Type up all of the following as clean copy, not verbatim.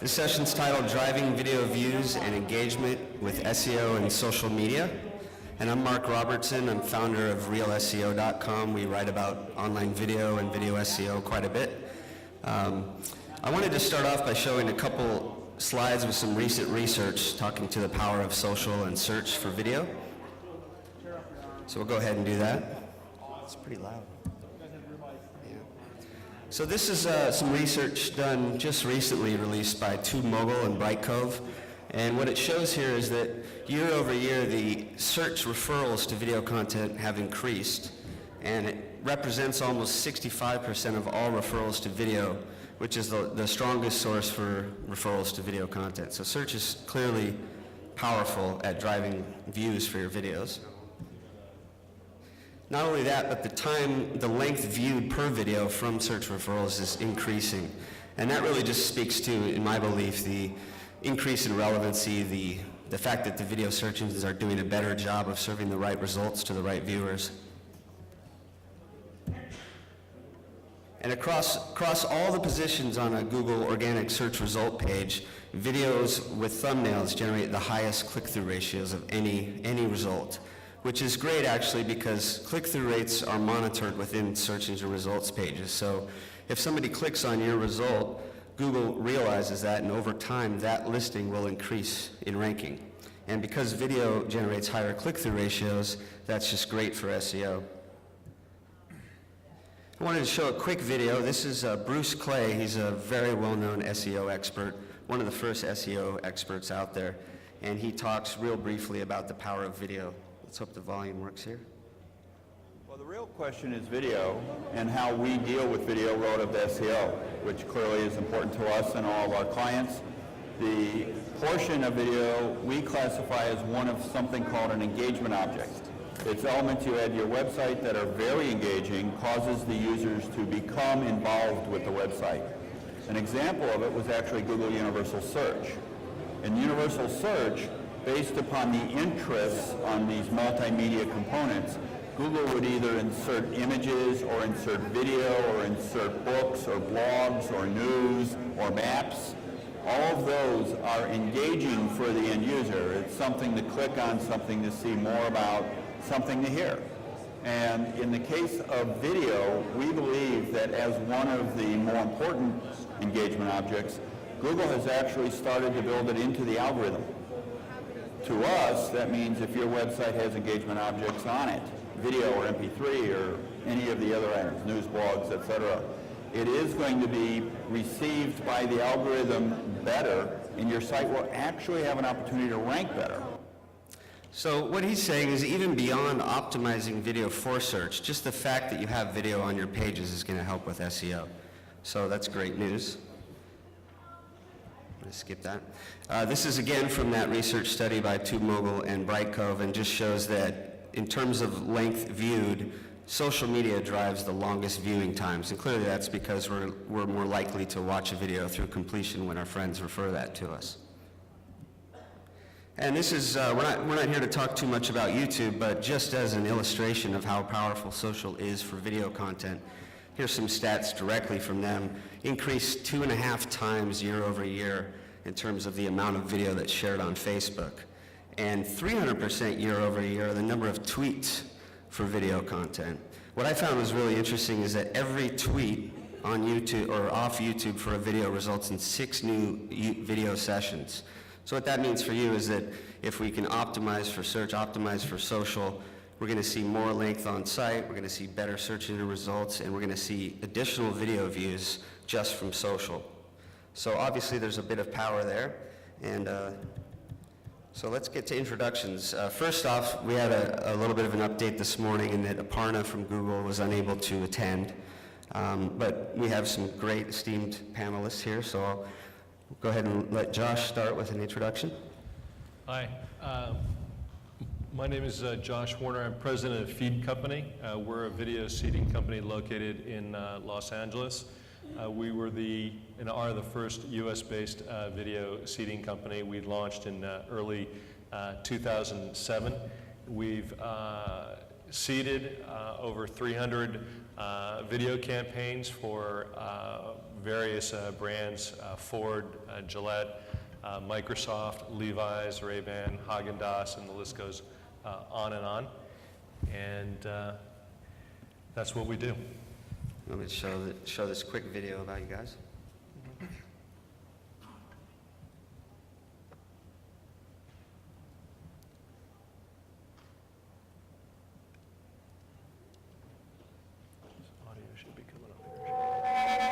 This session's titled Driving Video Views and Engagement with SEO and Social Media. And I'm Mark Robertson. I'm founder of RealSEO.com. We write about online video and video SEO quite a bit. I wanted to start off by showing a couple slides with some recent research talking to the power of social and search for video. So we'll go ahead and do that. It's pretty loud. So this is some research done just recently, released by TubeMogul and Brightcove. And what it shows here is that year over year, the search referrals to video content have increased. And it represents almost 65% of all referrals to video, which is the strongest source for referrals to video content. So search is clearly powerful at driving views for your videos. Not only that, but the length viewed per video from search referrals is increasing. And that really just speaks to, in my belief, the increase in relevancy, the fact that the video search engines are doing a better job of serving the right results to the right viewers. And across all the positions on a Google organic search result page, videos with thumbnails generate the highest click-through ratios of any result, which is great actually because click-through rates are monitored within search engine results pages. So if somebody clicks on your result, Google realizes that, and over time that listing will increase in ranking. And because video generates higher click-through ratios, that's just great for SEO. I wanted to show a quick video. This is Bruce Clay. He's a very well-known SEO expert, one of the first SEO experts out there, and he talks real briefly about the power of video. Let's hope the volume works here. Well, the real question is video and how we deal with video relative to SEO, which clearly is important to us and all of our clients. The portion of video we classify as one of something called an engagement object. It's elements you add to your website that are very engaging, causes the users to become involved with the website. An example of it was actually Google Universal Search. In Universal Search, based upon the interests on these multimedia components, Google would either insert images or insert video or insert books or blogs or news or maps. All of those are engaging for the end user. It's something to click on, something to see more about, something to hear. And in the case of video, we believe that as one of the more important engagement objects, Google has actually started to build it into the algorithm. To us, that means if your website has engagement objects on it, video or MP3 or any of the other items, news, blogs, etc., it is going to be received by the algorithm better, and your site will actually have an opportunity to rank better. So what he's saying is even beyond optimizing video for search, just the fact that you have video on your pages is going to help with SEO. So that's great news. Let's skip that. This is again from that research study by TubeMogul and Brightcove, and just shows that in terms of length viewed, social media drives the longest viewing times, and clearly that's because we're more likely to watch a video through completion when our friends refer that to us. And this is, we're not here to talk too much about YouTube, but just as an illustration of how powerful social is for video content, here's some stats directly from them. Increased 2.5 times year over year in terms of the amount of video that's shared on Facebook. And 300% year over year the number of tweets for video content. What I found was really interesting is that every tweet on YouTube or off YouTube for a video results in 6 new video sessions. So what that means for you is that if we can optimize for search, optimize for social, we're going to see more length on site, we're going to see better search engine results, and we're going to see additional video views just from social. So obviously there's a bit of power there. And so let's get to introductions. First off, we had a little bit of an update this morning in that Aparna from Google was unable to attend. But we have some great esteemed panelists here, so I'll go ahead and let Josh start with an introduction. Hi. My name is Josh Warner. I'm president of Feed Company. We're a video seeding company located in Los Angeles. We were are the first US-based video seeding company. We launched in early 2007. We've seeded over 300 video campaigns for various brands, Ford, Gillette, Microsoft, Levi's, Ray-Ban, Haagen-Dazs, and the list goes on and on. And that's what we do. Let me show this quick video about you guys. Audio should be coming up here.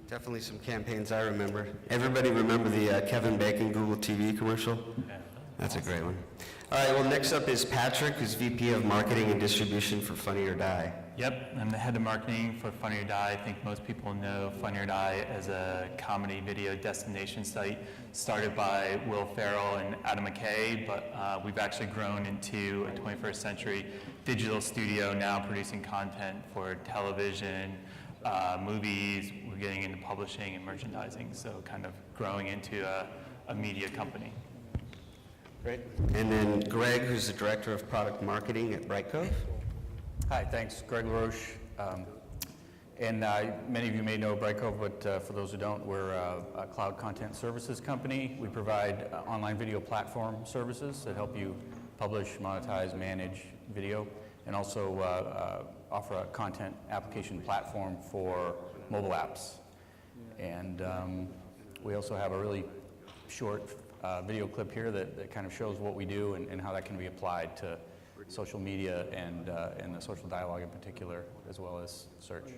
Definitely some campaigns I remember. Everybody remember the Kevin Bacon Google TV commercial? That's a great one. All right, well, next up is Patrick, who's VP of Marketing and Distribution for Funny or Die. Yep, I'm the head of marketing for Funny or Die. I think most people know Funny or Die as a comedy video destination site started by Will Ferrell and Adam McKay, but we've actually grown into a 21st century digital studio now producing content for television, movies. We're getting into publishing and merchandising, so kind of growing into a media company. Great. And then Greg, who's the Director of Product Marketing at Bright Cove. Hi, thanks. Greg LaRoche. Many of you may know Bright Cove, but for those who don't, we're a cloud content services company. We provide online video platform services that help you publish, monetize, manage video, and also offer a content application platform for mobile apps. And we also have a really short video clip here that kind of shows what we do and how that can be applied to social media and the social dialogue in particular, as well as search.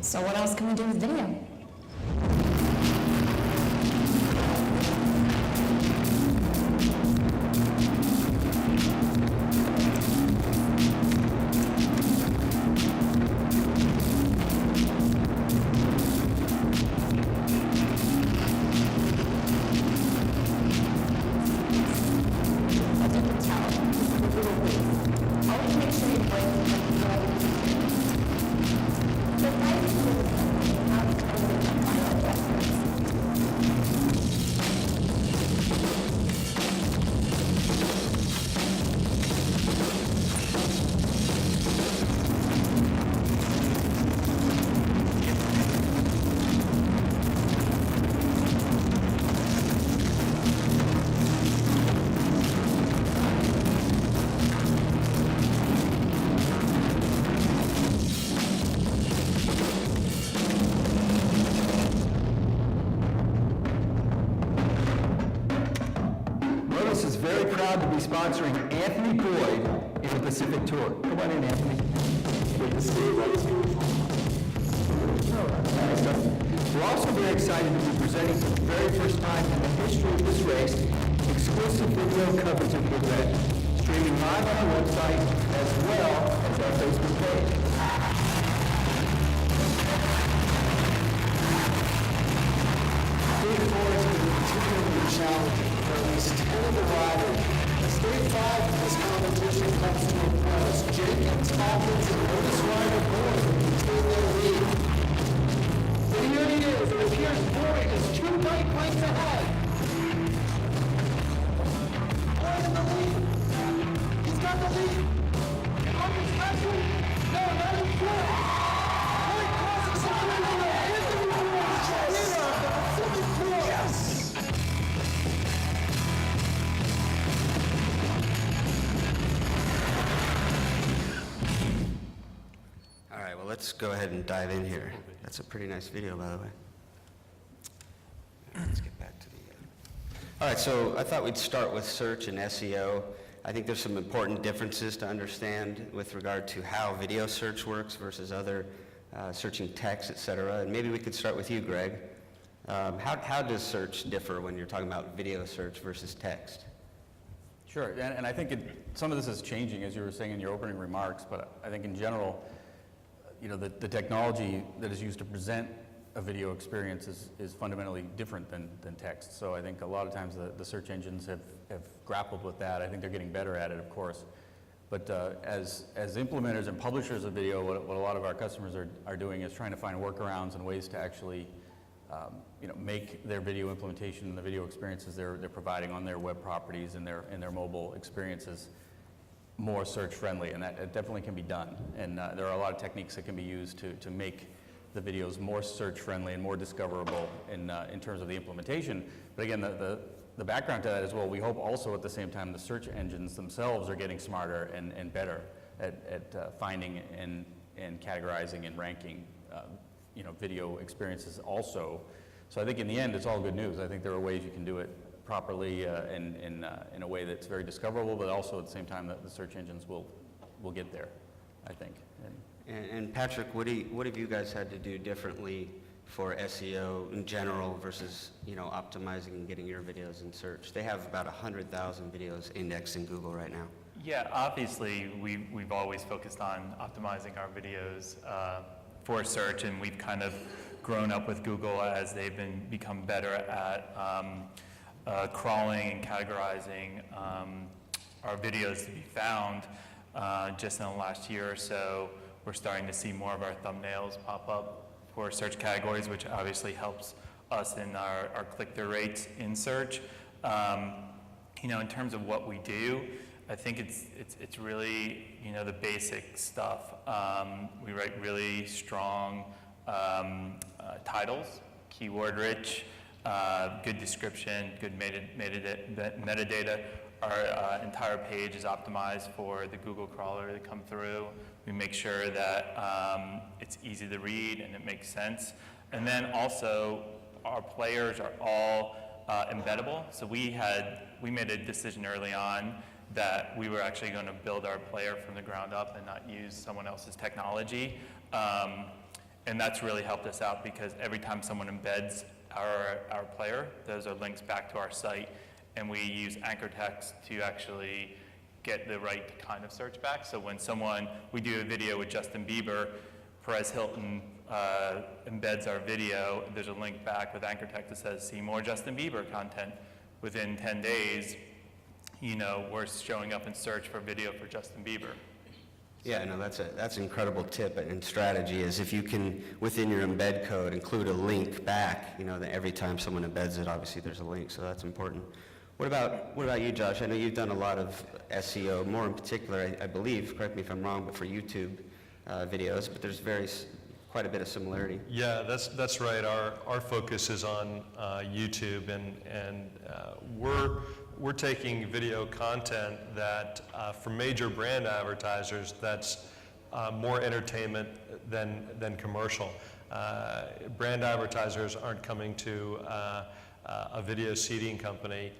So what else can we do with video? be sponsoring Anthony Boyd in the Pacific Tour. Come on in, Anthony. Good to see you. Nice. We're also very excited to be presenting for the very first time in the history of this race, exclusive video coverage of the event, streaming live on our website as well as our Facebook page. State 4 has been particularly challenging for at least 10 of the riders. State 5 of this competition comes to a close. Jenkins, Hawkins, and Otis Ryder Boyd maintain their lead. And here he is. It appears Boyd is 2 bike lengths ahead. Boyd in the lead. He's got the lead. Hawkins has it. No, not in front. Boyd crosses the line. Anthony Boyd, winner of the Pacific Tour. Yes. All right, well, let's go ahead and dive in here. That's a pretty nice video, by the way. Let's get back to the... All right, so I thought we'd start with search and SEO. I think there's some important differences to understand with regard to how video search works versus other searching text, et cetera. And maybe we could start with you, Greg. How does search differ when you're talking about video search versus text? Sure, and I think some of this is changing, as you were saying in your opening remarks, but I think in general, you know, the technology that is used to present a video experience is fundamentally different than text. So I think a lot of times the search engines have grappled with that. I think they're getting better at it, of course. But as implementers and publishers of video, what a lot of our customers are doing is trying to find workarounds and ways to actually you know, make their video implementation and the video experiences they're providing on their web properties and their mobile experiences more search friendly, and that definitely can be done. And there are a lot of techniques that can be used to make the videos more search friendly and more discoverable in terms of the implementation. But again, the background to that is, well, we hope also at the same time the search engines themselves are getting smarter and better at finding and categorizing and ranking you know, video experiences also. So I think in the end, it's all good news. I think there are ways you can do it properly in a way that's very discoverable, but also at the same time that the search engines will get there, I think. And Patrick, what have you guys had to do differently for SEO in general versus, you know, optimizing and getting your videos in search? They have about 100,000 videos indexed in Google right now. Yeah, obviously we've always focused on optimizing our videos for search, and we've kind of grown up with Google as they've become better at crawling and categorizing our videos to be found. Just in the last year or so, we're starting to see more of our thumbnails pop up for search categories, which obviously helps us in our click-through rates in search. You know, in terms of what we do, I think it's really, you know, the basic stuff. We write really strong titles, keyword-rich, good description, good metadata. Our entire page is optimized for the Google crawler to come through. We make sure that it's easy to read and it makes sense. And then also, our players are all embeddable. So we made a decision early on that we were actually going to build our player from the ground up and not use someone else's technology. And that's really helped us out, because every time someone embeds our player, those are links back to our site, and we use anchor text to actually get the right kind of search back. So when we do a video with Justin Bieber, Perez Hilton embeds our video, there's a link back with anchor text that says, see more Justin Bieber content. Within 10 days, you know, we're showing up in search for video for Justin Bieber. Yeah, no, that's an incredible tip and strategy, is if you can, within your embed code, include a link back, you know, that every time someone embeds it, obviously there's a link, so that's important. What about you, Josh? I know you've done a lot of SEO, more in particular, I believe, correct me if I'm wrong, but for YouTube videos, but there's quite a bit of similarity. Yeah, that's right. Our focus is on YouTube, and we're taking video content that for major brand advertisers that's more entertainment than commercial. Brand advertisers aren't coming to a video seeding company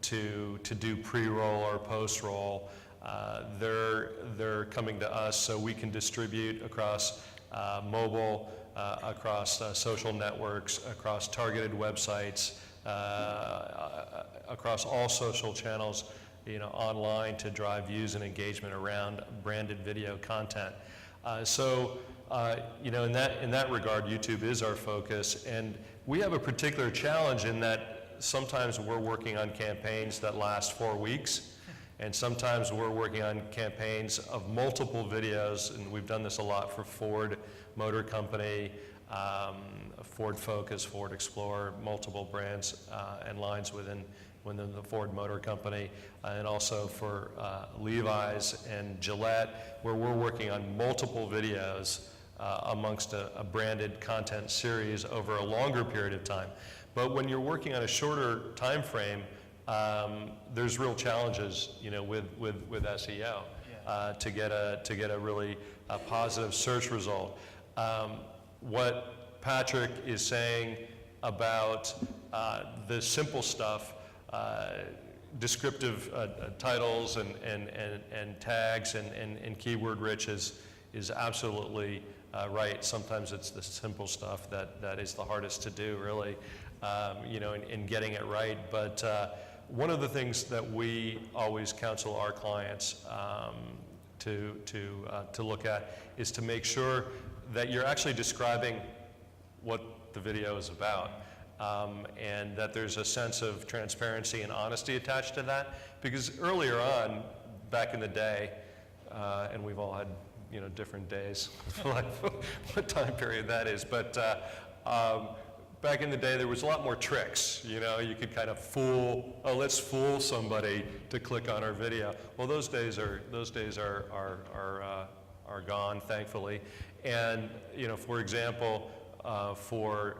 to do pre-roll or post-roll. They're coming to us so we can distribute across mobile, across social networks, across targeted websites, across all social channels, online to drive views and engagement around branded video content. In that regard, YouTube is our focus, and we have a particular challenge in that sometimes we're working on campaigns that last 4 weeks, and sometimes we're working on campaigns of multiple videos, and we've done this a lot for Ford Motor Company, Ford Focus, Ford Explorer, multiple brands and lines within the Ford Motor Company, and also for Levi's and Gillette, where we're working on multiple videos amongst a branded content series over a longer period of time. But when you're working on a shorter time frame, there's real challenges, with SEO to get a really positive search result. What Patrick is saying about the simple stuff, descriptive titles and tags and keyword rich is absolutely right. Sometimes it's the simple stuff that is the hardest to do, really, in getting it right. But one of the things that we always counsel our clients to look at is to make sure that you're actually describing what the video is about, and that there's a sense of transparency and honesty attached to that. Because earlier on, back in the day, and we've all had different days, like what time period that is, but back in the day there was a lot more tricks. You could kind of let's fool somebody to click on our video. Well, those days are gone, thankfully. And for example, for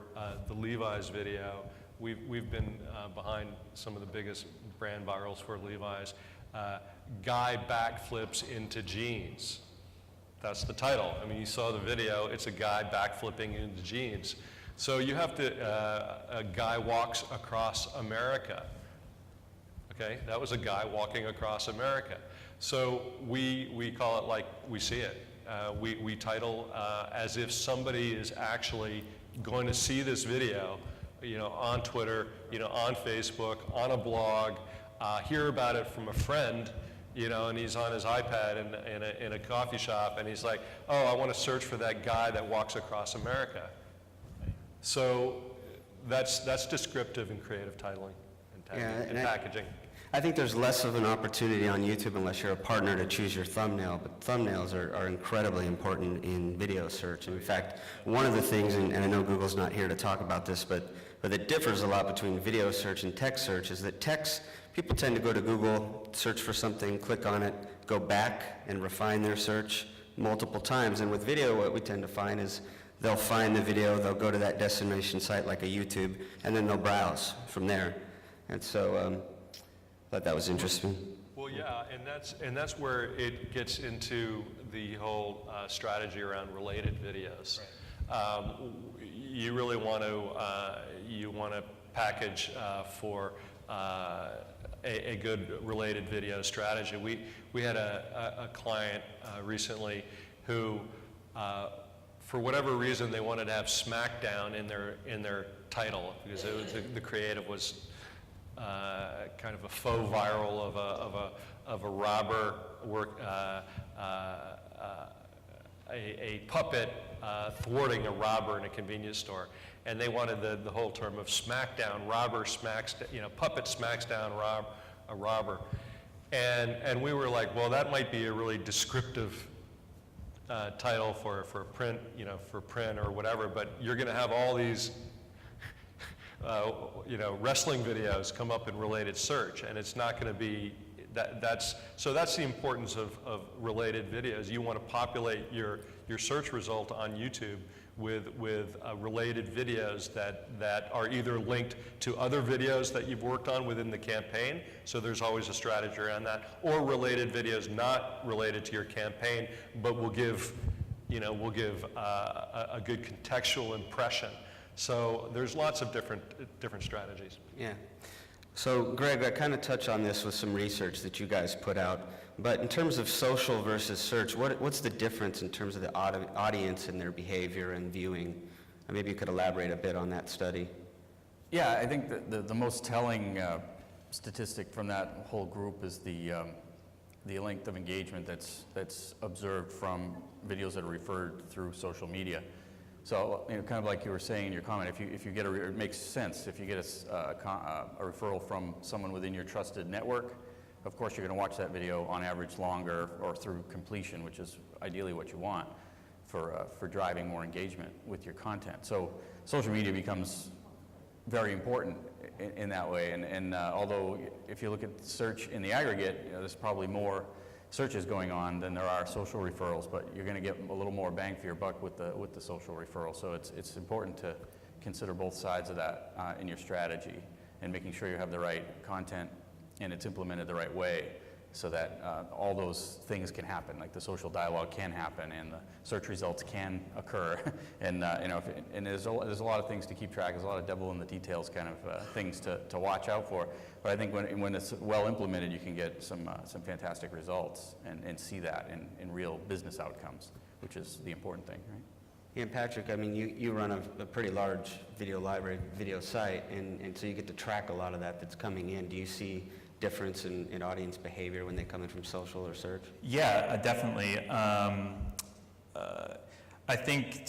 the Levi's video, we've been behind some of the biggest brand virals for Levi's. Guy backflips into jeans. That's the title. I mean, you saw the video, it's a guy backflipping into jeans. So you have to, a guy walks across America. Okay, that was a guy walking across America. So we call it like we see it. We title as if somebody is actually going to see this video, on Twitter, on Facebook, on a blog, hear about it from a friend, and he's on his iPad in a coffee shop, and he's like, oh, I want to search for that guy that walks across America. So that's descriptive and creative titling and tagging and packaging. I think there's less of an opportunity on YouTube unless you're a partner to choose your thumbnail, but thumbnails are incredibly important in video search. And in fact, one of the things, and I know Google's not here to talk about this, but it differs a lot between video search and text search, is that text, people tend to go to Google, search for something, click on it, go back and refine their search multiple times. And with video, what we tend to find is they'll find the video, they'll go to that destination site like a YouTube, and then they'll browse from there. And so, thought that was interesting. Well, yeah, and that's where it gets into the whole strategy around related videos. Right. You really want to package for a good related video strategy. We had a client recently who, for whatever reason, they wanted to have SmackDown in their title because it was, the creative was kind of a faux viral of a robber a puppet thwarting a robber in a convenience store, and they wanted the whole term of SmackDown. Robber smacks, puppet smacks down a robber, and we were like, well, that might be a really descriptive title for print, for print or whatever, but you're going to have all these wrestling videos come up in related search, and it's not going to be that's the importance of related videos. You want to populate your search result on YouTube with related videos that are either linked to other videos that you've worked on within the campaign, so there's always a strategy around that, or related videos not related to your campaign but will give a good contextual impression. So there's lots of different strategies. Yeah. So Greg, I kind of touch on this with some research that you guys put out, but in terms of social versus search, what's the difference in terms of the audience and their behavior and viewing? Maybe you could elaborate a bit on that study. Yeah, I think the most telling statistic from that whole group is the length of engagement that's observed from videos that are referred through social media. So, kind of like you were saying in your comment, if you get it makes sense. If you get a referral from someone within your trusted network, of course you're going to watch that video on average longer or through completion, which is ideally what you want for driving more engagement with your content. So, social media becomes very important in that way. And although if you look at search in the aggregate, there's probably more searches going on than there are social referrals, but you're going to get a little more bang for your buck with the social referral. So it's important to consider both sides of that in your strategy and making sure you have the right content and it's implemented the right way so that all those things can happen, like the social dialogue can happen and the search results can occur. And and there's a lot of things to keep track. There's a lot of devil in the details kind of things to watch out for. But I think when it's well implemented, you can get some fantastic results and see that in real business outcomes, which is the important thing, right? Yeah, Patrick, I mean, you run a pretty large video library, video site, and so you get to track a lot of that's coming in. Do you see difference in audience behavior when they come in from social or search? Yeah, definitely. I think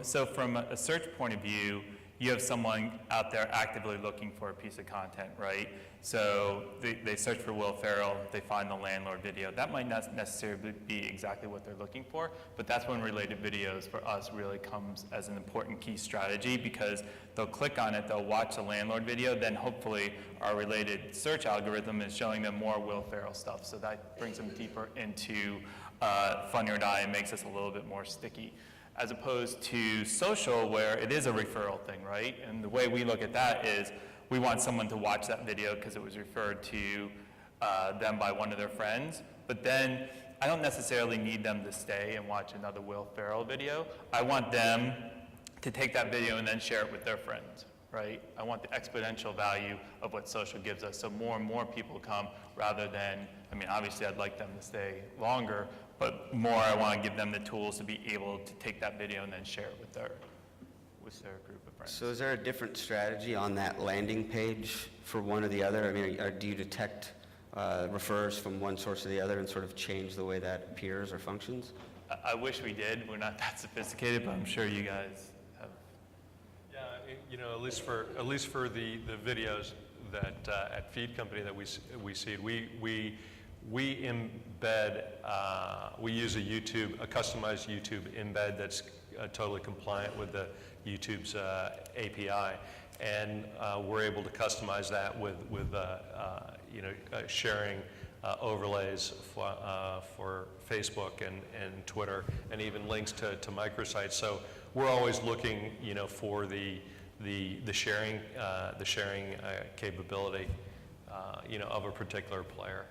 so from a search point of view, you have someone out there actively looking for a piece of content, right? So they search for Will Ferrell, they find the landlord video. That might not necessarily be exactly what they're looking for, but that's when related videos for us really comes as an important key strategy, because they'll click on it, they'll watch the landlord video, then hopefully our related search algorithm is showing them more Will Ferrell stuff. So that brings them deeper into Funny or Die and makes us a little bit more sticky, as opposed to social, where it is a referral thing, right? And the way we look at that is we want someone to watch that video because it was referred to them by one of their friends, but then I don't necessarily need them to stay and watch another Will Ferrell video. I want them to take that video and then share it with their friends, right? I want the exponential value of what social gives us, so more and more people come rather than, I mean, obviously I'd like them to stay longer, but more I want to give them the tools to be able to take that video and then share it with their group of friends. So is there a different strategy on that landing page for one or the other? I mean, do you detect refers from one source or the other and sort of change the way that appears or functions? I wish we did. We're not that sophisticated, but I'm sure you guys have. Yeah, at least for the videos that at Feed Company that we seed, we embed, we use a customized YouTube embed that's totally compliant with the YouTube's API, and we're able to customize that with sharing overlays for Facebook and Twitter, and even links to microsites. So we're always looking, for the sharing capability, of a particular player.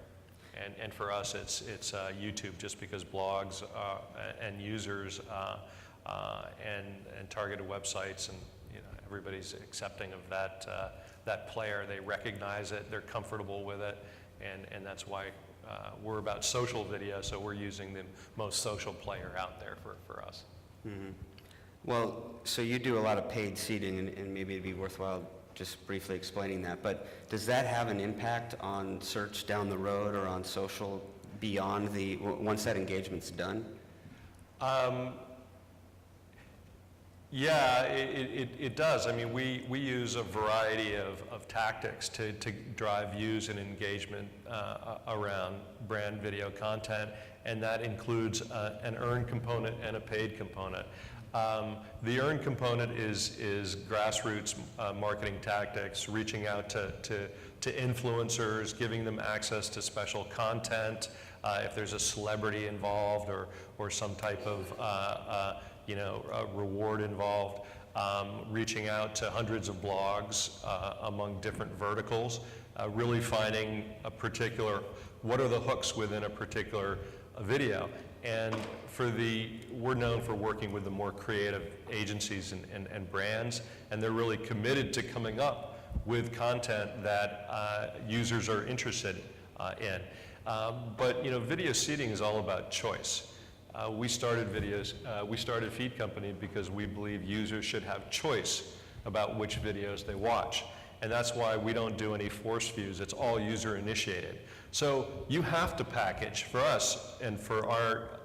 And for us, it's YouTube, just because blogs and users and targeted websites, and everybody's accepting of that player. They recognize it, they're comfortable with it, and that's why we're about social video. So we're using the most social player out there for us. Mm-hmm. Well, so you do a lot of paid seeding, and maybe it'd be worthwhile just briefly explaining that, but does that have an impact on search down the road or on social beyond once that engagement's done? Yeah, it does. I mean, we use a variety of tactics to drive views and engagement around brand video content, and that includes an earned component and a paid component. The earned component is grassroots marketing tactics, reaching out to influencers, giving them access to special content, if there's a celebrity involved or some type of a reward involved, reaching out to hundreds of blogs among different verticals, really finding what are the hooks within a particular video. And we're known for working with the more creative agencies and brands, and they're really committed to coming up with content that users are interested in. But video seeding is all about choice. We started Feed Company because we believe users should have choice about which videos they watch. And that's why we don't do any force views. It's all user initiated. So you have to package, for us and for our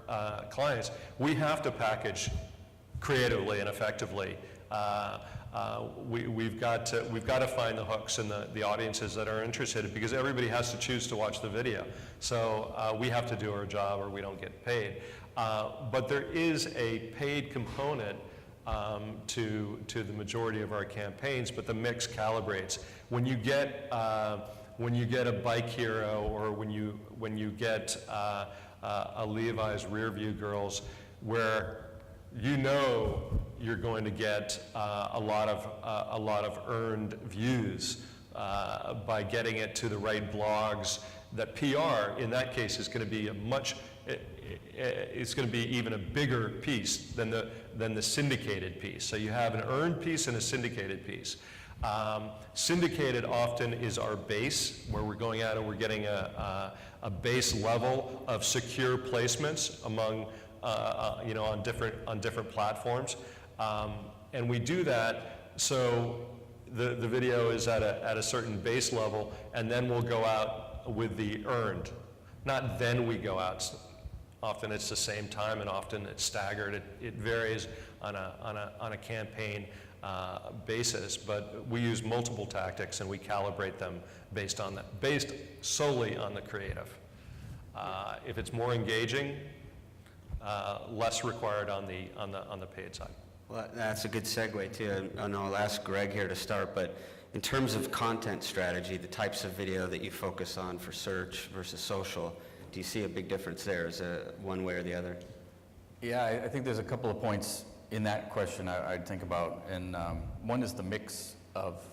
clients, we have to package creatively and effectively. We've got to find the hooks and the audiences that are interested, because everybody has to choose to watch the video. So we have to do our job or we don't get paid. But there is a paid component to the majority of our campaigns, but the mix calibrates. When you get a bike hero, or when you get a Levi's rear view girls, where you're going to get a lot of earned views by getting it to the right blogs. That PR in that case is going to be it's going to be even a bigger piece than the syndicated piece. So you have an earned piece and a syndicated piece. Syndicated often is our base, where we're going out and we're getting a base level of secure placements among on different platforms, and we do that so the video is at a certain base level, and then we'll go out with the earned. Not then we go out. Often it's the same time, and often it's staggered. It varies on a campaign basis, but we use multiple tactics and we calibrate them based solely on the creative. If it's more engaging, less required on the paid side. Well, that's a good segue too. I know I'll ask Greg here to start, but in terms of content strategy, the types of video that you focus on for search versus social, do you see a big difference there? Is it one way or the other? Yeah, I think there's a couple of points in that question I'd think about, and one is the mix of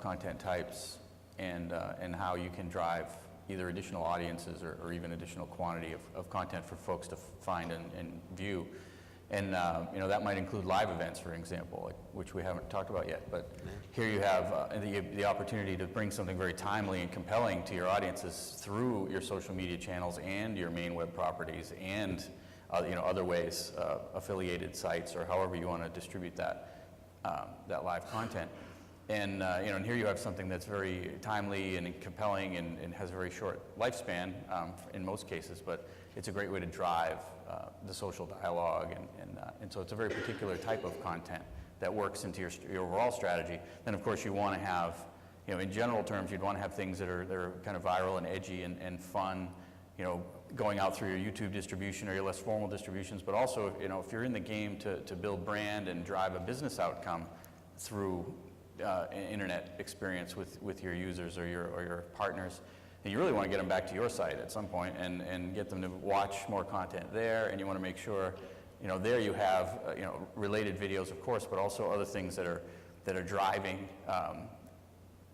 content types and how you can drive either additional audiences or even additional quantity of content for folks to find and view. And that might include live events, for example, which we haven't talked about yet. But here you have the opportunity to bring something very timely and compelling to your audiences through your social media channels and your main web properties and other ways, affiliated sites, or however you want to distribute that live content. And and here you have something that's very timely and compelling and has a very short lifespan in most cases, but it's a great way to drive the social dialogue, and so it's a very particular type of content that works into your overall strategy. Then of course you want to have, in general terms, you'd want to have things that are kind of viral and edgy and fun, going out through your YouTube distribution or your less formal distributions, but also, if you're in the game to build brand and drive a business outcome through an internet experience with your users or your partners, and you really want to get them back to your site at some point and get them to watch more content there, and you want to make sure, there you have, related videos, of course, but also other things that are driving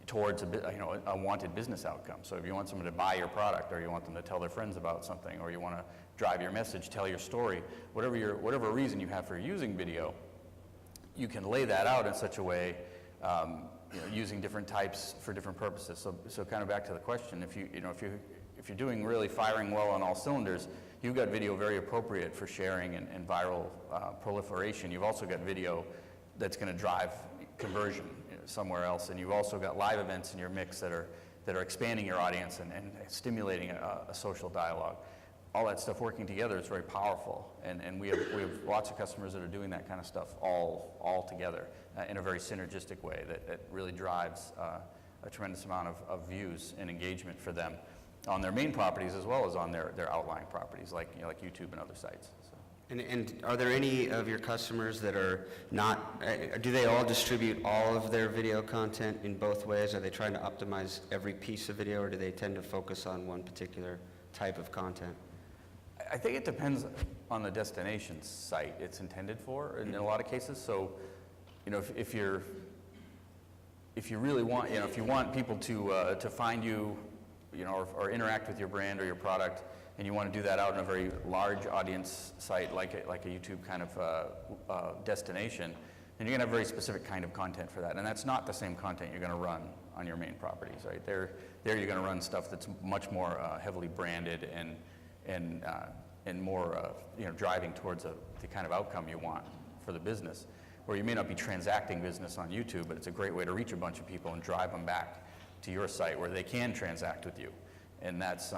towards a wanted business outcome. So if you want someone to buy your product, or you want them to tell their friends about something, or you want to drive your message, tell your story, whatever reason you have for using video, you can lay that out in such a way, using different types for different purposes. So kind of back to the question, if you're doing really firing well on all cylinders, you've got video very appropriate for sharing and viral proliferation. You've also got video that's going to drive conversion somewhere else, and you've also got live events in your mix that are expanding your audience and stimulating a social dialogue. All that stuff working together is very powerful, and we have lots of customers that are doing that kind of stuff all together in a very synergistic way that really drives a tremendous amount of views and engagement for them on their main properties as well as on their outlying properties like YouTube and other sites. So. And are there any of your customers that are not, do they all distribute all of their video content in both ways? Are they trying to optimize every piece of video, or do they tend to focus on one particular type of content? I think it depends on the destination site it's intended for in a lot of cases. So, if you really want, if you want people to find you, or interact with your brand or your product, and you want to do that out in a very large audience site like a YouTube kind of destination, And you're gonna have a very specific kind of content for that. And that's not the same content you're gonna run on your main properties, right? There you're gonna run stuff that's much more heavily branded and more, driving towards the kind of outcome you want for the business. Where you may not be transacting business on YouTube, but it's a great way to reach a bunch of people and drive them back to your site where they can transact with you. And that's,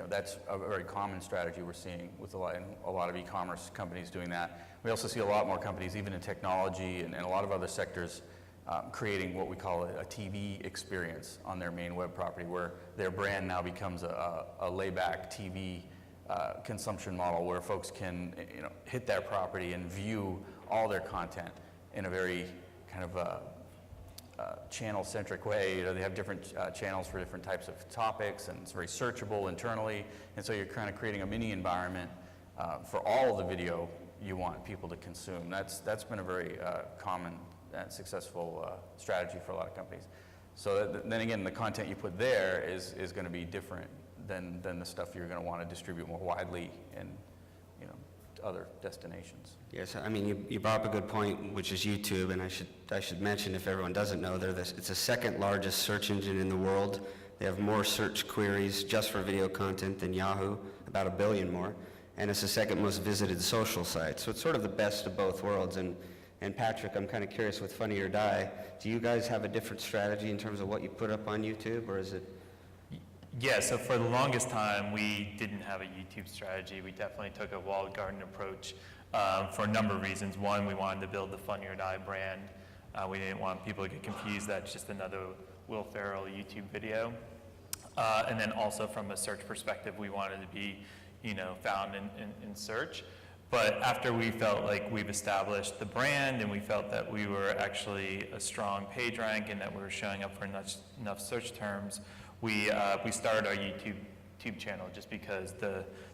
that's a very common strategy we're seeing with a lot of e-commerce companies doing that. We also see a lot more companies, even in technology and a lot of other sectors, creating what we call a TV experience on their main web property, where their brand now becomes a layback TV consumption model where folks can hit their property and view all their content in a very kind of channel-centric way. They have different channels for different types of topics, and it's very searchable internally. And so you're kind of creating a mini environment for all of the video you want people to consume. That's been a very common and successful strategy for a lot of companies. So then again, the content you put there is going to be different than the stuff you're going to want to distribute more widely in other destinations. Yes, I mean, you brought up a good point, which is YouTube, and I should mention, if everyone doesn't know, it's the second largest search engine in the world. They have more search queries just for video content than Yahoo, about 1 billion more, and it's the second most visited social site. So it's sort of the best of both worlds. And Patrick, I'm kind of curious, with Funny or Die, do you guys have a different strategy in terms of what you put up on YouTube, or is it? Yeah, so for the longest time, we didn't have a YouTube strategy. We definitely took a walled garden approach for a number of reasons. One, we wanted to build the Funny or Die brand. We didn't want people to get confused that it's just another Will Ferrell YouTube video. And then also from a search perspective, we wanted to be, found in search. But after we felt like we've established the brand and we felt that we were actually a strong page rank and that we were showing up for enough search terms, we started our YouTube channel just because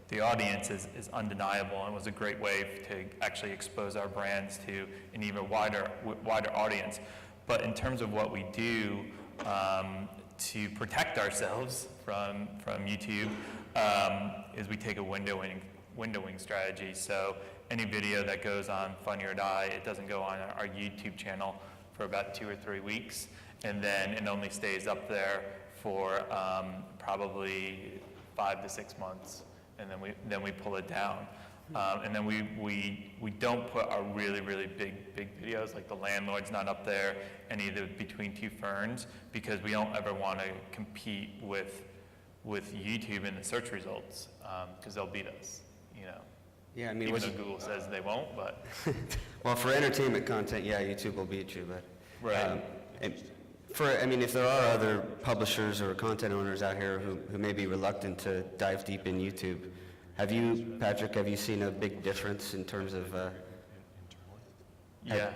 the audience is undeniable, and it was a great way to actually expose our brands to an even wider audience. But in terms of what we do to protect ourselves from YouTube, is we take a windowing strategy. So any video that goes on Funny or Die, it doesn't go on our YouTube channel for about 2 or 3 weeks, and then it only stays up there for probably 5 to 6 months, and then we pull it down. And then we don't put our really big videos, like The Landlord's not up there, any of the Between Two Ferns, because we don't ever want to compete with YouTube in the search results, because they'll beat us, Yeah, I mean, even though Google says they won't, but. well, for entertainment content, yeah, YouTube will beat you, but. Right. If there are other publishers or content owners out here who may be reluctant to dive deep in YouTube, Patrick, have you seen a big difference in terms of? Yeah.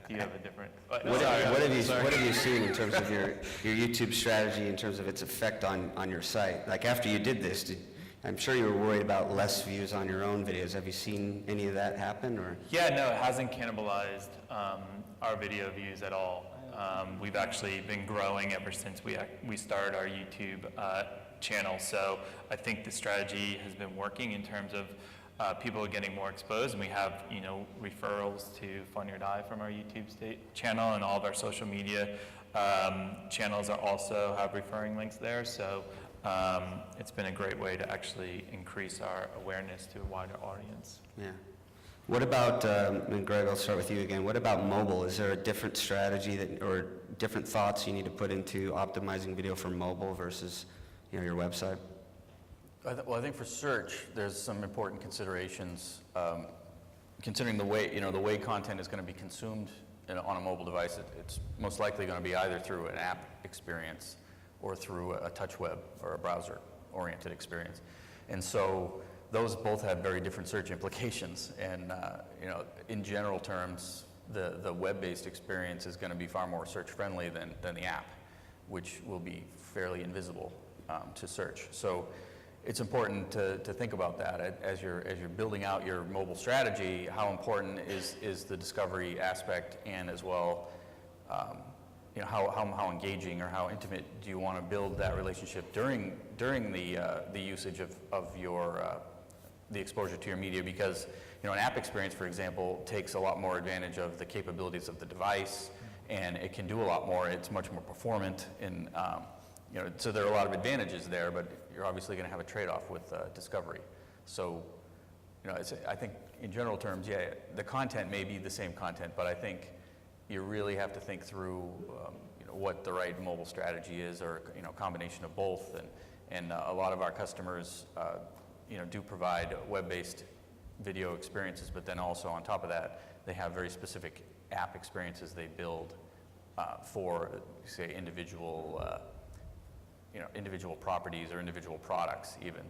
Do you have a different? What have you seen in terms of your YouTube strategy, in terms of its effect on your site? Like after you did this, I'm sure you were worried about less views on your own videos. Have you seen any of that happen, or? Yeah, no, it hasn't cannibalized our video views at all. We've actually been growing ever since we started our YouTube channel. So I think the strategy has been working in terms of people getting more exposed, and we have referrals to Funny or Die from our YouTube channel, and all of our social media channels also have referring links there. So it's been a great way to actually increase our awareness to a wider audience. Yeah. What about, and Greg, I'll start with you again. What about mobile? Is there a different strategy or different thoughts you need to put into optimizing video for mobile versus, your website? Well, I think for search, there's some important considerations. Considering the way content is going to be consumed on a mobile device, it's most likely going to be either through an app experience or through a touch web or a browser-oriented experience. And so those both have very different search implications. And in general terms, the web-based experience is going to be far more search-friendly than the app, which will be fairly invisible to search. So it's important to think about that as you're building out your mobile strategy. How important is the discovery aspect, and as well, how engaging or how intimate do you want to build that relationship during the usage of your the exposure to your media, because an app experience, for example, takes a lot more advantage of the capabilities of the device, and it can do a lot more. It's much more performant, and so there are a lot of advantages there, but you're obviously going to have a trade-off with discovery. So I think in general terms, yeah, the content may be the same content, but I think you really have to think through what the right mobile strategy is, or a combination of both. And a lot of our customers do provide web-based video experiences, but then also on top of that, they have very specific app experiences they build for, say, individual properties or individual products even.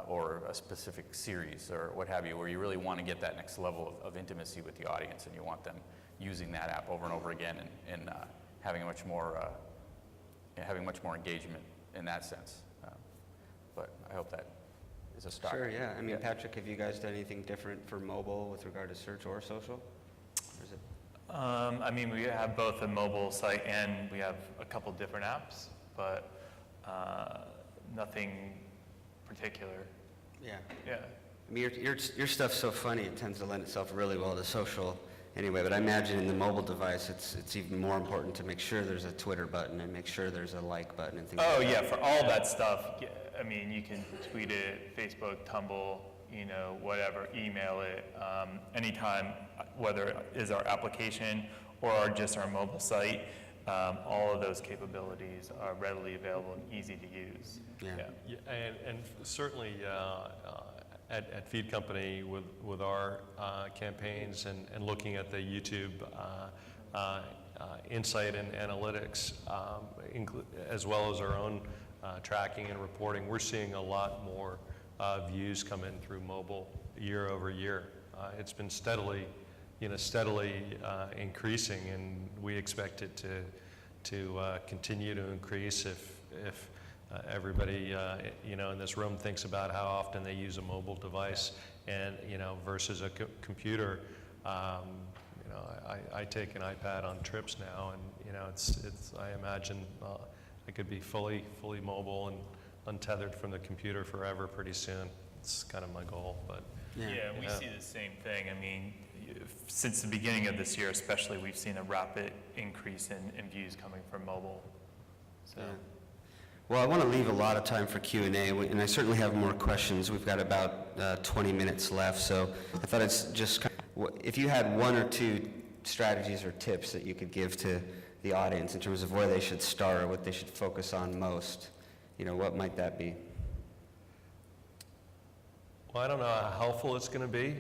Or a specific series or what have you, where you really want to get that next level of intimacy with the audience, and you want them using that app over and over again, and having much more engagement in that sense. But I hope that is a start. Sure, yeah. I mean, Patrick, have you guys done anything different for mobile with regard to search or social? Or is it? I mean, we have both a mobile site and we have a couple different apps, but nothing particular. Yeah. Yeah. I mean, your stuff's so funny, it tends to lend itself really well to social anyway, but I imagine in the mobile device, it's even more important to make sure there's a Twitter button and make sure there's a like button and things like that. Oh yeah, for all that stuff, yeah, I mean, you can tweet it, Facebook, Tumble, whatever, email it, anytime, whether it is our application or just our mobile site, all of those capabilities are readily available and easy to use. Yeah. And certainly at Feed Company with our campaigns and looking at the YouTube insight and analytics, as well as our own tracking and reporting, we're seeing a lot more views come in through mobile year over year. It's been steadily increasing, and we expect it to continue to increase if everybody in this room thinks about how often they use a mobile device and versus a computer. I take an iPad on trips now, and it's I imagine I could be fully mobile and untethered from the computer forever pretty soon. It's kind of my goal, but yeah, we see the same thing. I mean, since the beginning of this year especially, we've seen a rapid increase in views coming from mobile. So. Yeah. Well, I want to leave a lot of time for Q&A, and I certainly have more questions. We've got about 20 minutes left, so I thought it's just if you had one or two strategies or tips that you could give to the audience in terms of where they should start or what they should focus on most, what might that be? Well, I don't know how helpful it's going to be.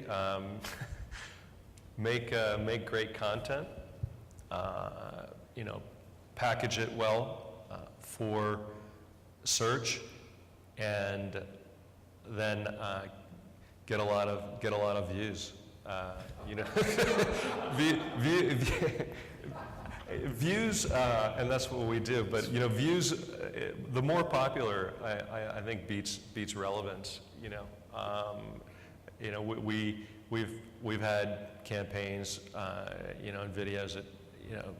Make great content. Package it well for search, and then get a lot of views. Views, and that's what we do. But views, the more popular, I think beats relevance. We've had campaigns, and videos that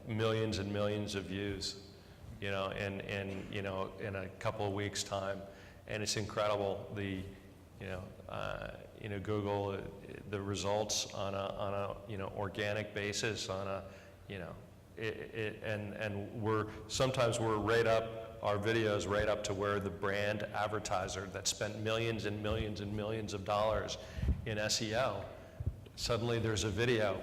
millions and millions of views, in a couple of weeks' time, and it's incredible. Google, the results on a organic basis, on a and sometimes we're right up, our videos right up to where the brand advertiser that spent millions and millions and millions of dollars in SEO, suddenly there's a video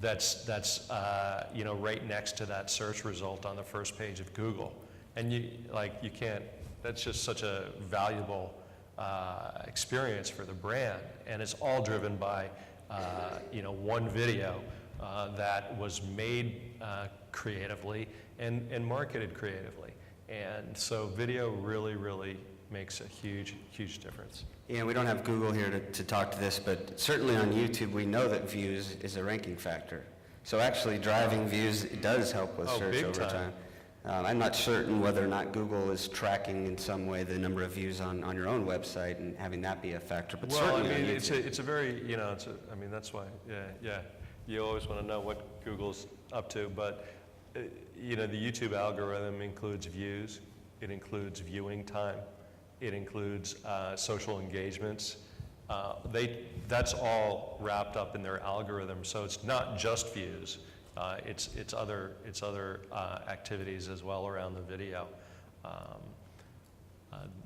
that's right next to that search result on the first page of Google, and you can't. That's just such a valuable experience for the brand, and it's all driven by one video that was made creatively and marketed creatively, and so video really makes a huge difference. Yeah, we don't have Google here to talk to this, but certainly on YouTube we know that views is a ranking factor. So actually driving views does help with search over time. I'm not certain whether or not Google is tracking in some way the number of views on your own website and having that be a factor, but well, certainly I mean, on it's a very, that's why, yeah. You always want to know what Google's up to, but, the YouTube algorithm includes views, it includes viewing time, it includes social engagements, That's all wrapped up in their algorithm, so it's not just views. It's other activities as well around the video.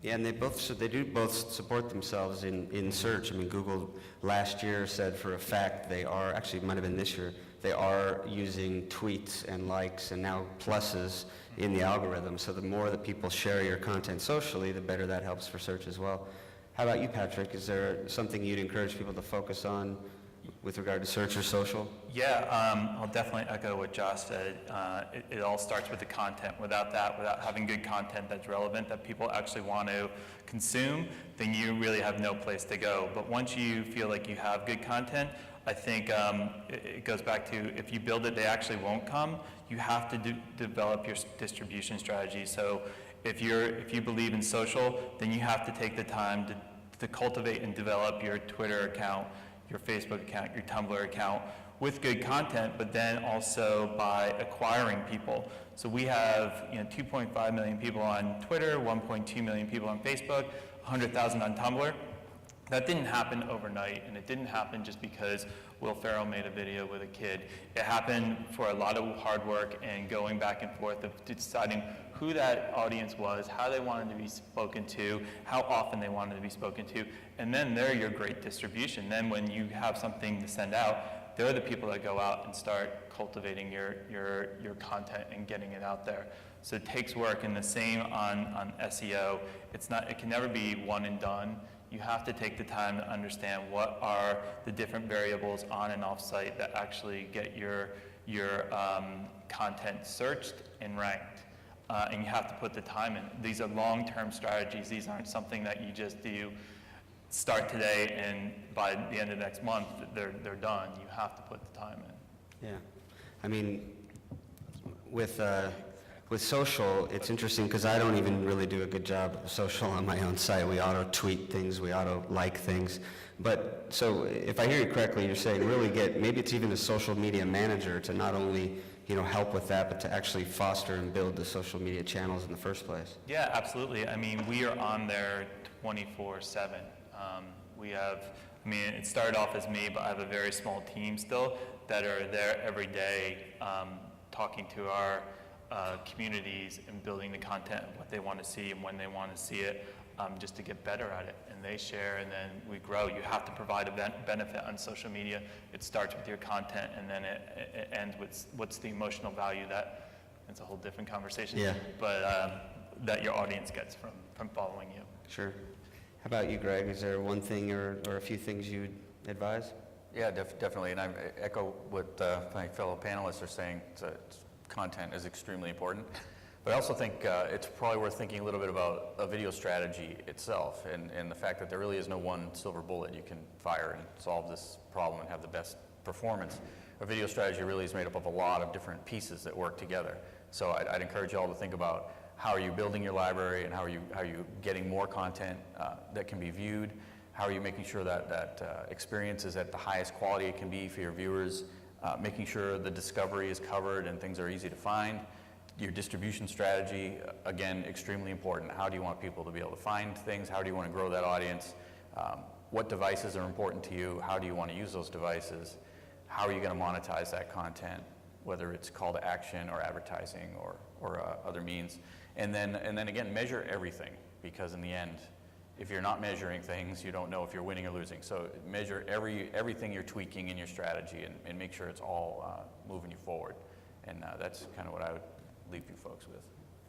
Yeah, and they do both support themselves in search. I mean, Google last year said for a fact they are, actually it might have been this year, they are using tweets and likes and now pluses in the algorithm. So the more that people share your content socially, the better that helps for search as well. How about you, Patrick? Is there something you'd encourage people to focus on with regard to search or social? Yeah, I'll definitely echo what Josh said. It all starts with the content. Without having good content that's relevant, that people actually want to consume, then you really have no place to go. But once you feel like you have good content, I think it goes back to, if you build it, they actually won't come. You have to develop your distribution strategy. So if you believe in social, then you have to take the time to cultivate and develop your Twitter account, your Facebook account, your Tumblr account with good content, but then also by acquiring people. So we have 2.5 million people on Twitter, 1.2 million people on Facebook, 100,000 on Tumblr. That didn't happen overnight, and it didn't happen just because Will Ferrell made a video with a kid. It happened for a lot of hard work and going back and forth of deciding who that audience was, how they wanted to be spoken to, how often they wanted to be spoken to, and then they're your great distribution. Then when you have something to send out, they're the people that go out and start cultivating your content and getting it out there. So it takes work, and the same on SEO. It can never be one and done. You have to take the time to understand what are the different variables on and off site that actually get your content searched and ranked. And you have to put the time in. These are long-term strategies. These aren't something that you just do, start today, and by the end of next month, they're done. You have to put the time in. Yeah. I mean, with social, it's interesting because I don't even really do a good job of social on my own site. We auto-tweet things, we auto-like things. But, so if I hear you correctly, you're saying really maybe it's even a social media manager to not only help with that, but to actually foster and build the social media channels in the first place. Yeah, absolutely. I mean, we are on there 24/7. It started off as me, but I have a very small team still that are there every day talking to our communities and building the content, what they want to see and when they want to see it, just to get better at it. And they share, and then we grow. You have to provide a benefit on social media. It starts with your content, and then it ends with what's the emotional value that, it's a whole different conversation, Yeah. But that your audience gets from following you. Sure. How about you, Greg? Is there one thing or a few things you'd advise? Yeah, definitely, and I echo what my fellow panelists are saying. Content is extremely important, but I also think it's probably worth thinking a little bit about a video strategy itself, and the fact that there really is no one silver bullet you can fire and solve this problem and have the best performance. A video strategy really is made up of a lot of different pieces that work together. So I'd encourage you all to think about how are you building your library, and how are you getting more content that can be viewed. How are you making sure that experience is at the highest quality it can be for your viewers? Making sure the discovery is covered and things are easy to find. Your distribution strategy, again, extremely important. How do you want people to be able to find things? How do you want to grow that audience? What devices are important to you? How do you want to use those devices? How are you going to monetize that content, whether it's call to action or advertising or other means? And then again, measure everything, because in the end, if you're not measuring things, you don't know if you're winning or losing. So measure everything you're tweaking in your strategy, and make sure it's all moving you forward. And that's kind of what I would leave you folks with.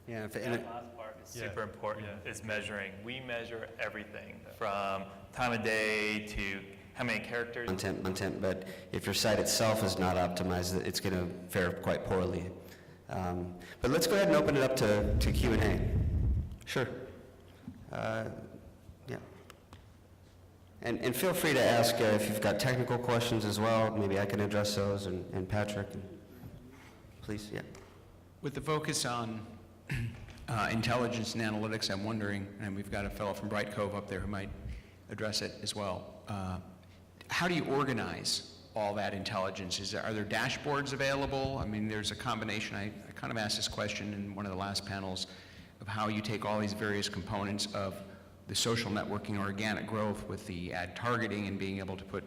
Yeah. That last part is super important, is measuring. We measure everything from time of day to how many characters. Content, but if your site itself is not optimized, it's going to fare quite poorly. But let's go ahead and open it up to Q&A. Sure. Yeah. And feel free to ask if you've got technical questions as well. Maybe I can address those, and Patrick. Please, yeah. With the focus on intelligence and analytics, I'm wondering, and we've got a fellow from Bright Cove up there who might address it as well. How do you organize all that intelligence? Are there dashboards available? I mean, there's a combination. I kind of asked this question in one of the last panels of how you take all these various components of the social networking, organic growth with the ad targeting and being able to put